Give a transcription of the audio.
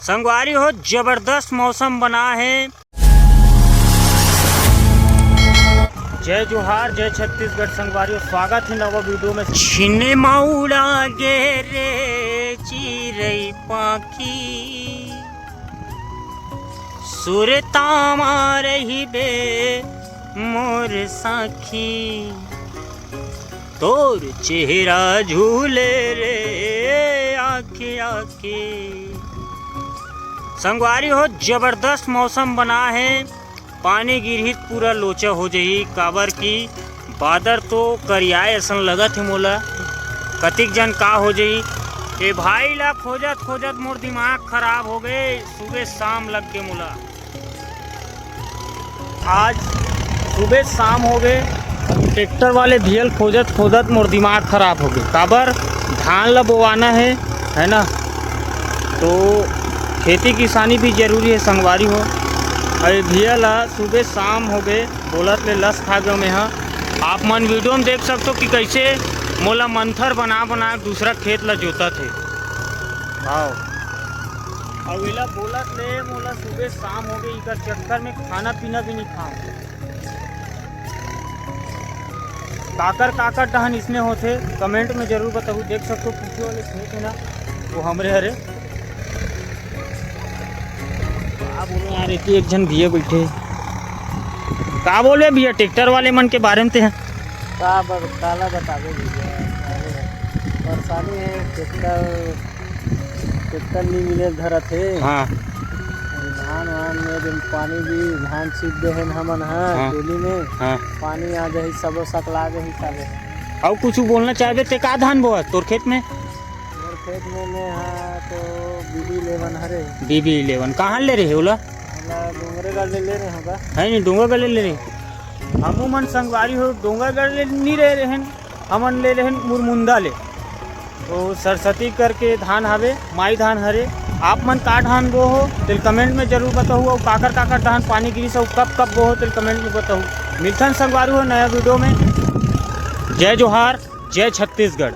संगवारी हो जबरदस्त मौसम बना है। जय जोहार, जय छत्तीसगढ़। संगवारी हो स्वागत है नवा वीडियो में। छिने मौड़ा गे रे चिरई पाखी, सुरता मारही बे मोर साखी, तोर चेहरा झूले रे आखे आखे। संगवारी हो जबरदस्त मौसम बना है। पानी गिरहित पूरा लोचा हो जाही, काबर की बादर तो करियाए असन लगत है मोला। कतिक जन का हो जाही ए भाई ला खोजत खोजत मोर दिमाग खराब हो गए। सुबह शाम लग के मोला, आज सुबह शाम हो गए। ट्रैक्टर वाले भील खोजत खोजत मोर दिमाग खराब हो गए। काबर धान ला बोवाना है ना, तो खेती किसानी भी जरूरी है। संगवारी हो अरे भैया ला सुबह शाम हो गए बोलत ले लस खा गए मैं। हाँ, आप मन वीडियो में देख सकते हो कि कैसे मोला मंथर बना बना दूसरा खेत ला जोता थे। हाँ, और इला बोलत ले मोला सुबह शाम हो गई, इकर चक्कर में खाना पीना भी नहीं खाऊं। काकर टहन इसने होते कमेंट में जरूर बताओ। देख सकते हो पीछे वाले खेत है ना, वो हमरे हरे। क्या बोले यार, एक जन भैया बैठे का बोले भैया ट्रैक्टर वाले मन के बारे में ते हैं काला बतावे भैया। परेशानी है, ट्रैक्टर नहीं मिले धरत है। हाँ, धान वान में दिन पानी भी धान सीख दे हैं हमन। हाँ, डेली में हाँ। पानी आ जाए सब सकला गई साले। और कुछ बोलना चाहते ते का धान बोआ तोर खेत में? और खेत में मैं हाँ तो BB11 हरे। BB11 कहाँ ले रहे ओला? डोंगरेगढ़ ले रहे होगा है नहीं, डोंगरगढ़ ले रहे। हमू मन संगवारी हो डोंगरगढ़ ले नहीं रहे रहन, हमन ले रहे मुरमुंदा ले। तो सरस्वती करके धान हवे, माई धान हरे। आप मन का धान बो हो तो कमेंट में जरूर बताओ। और काकर धान पानी गिरी से कब बो हो तो कमेंट में बताओ। मिलथन संगवारी हो नया वीडियो में। जय जोहार, जय छत्तीसगढ़।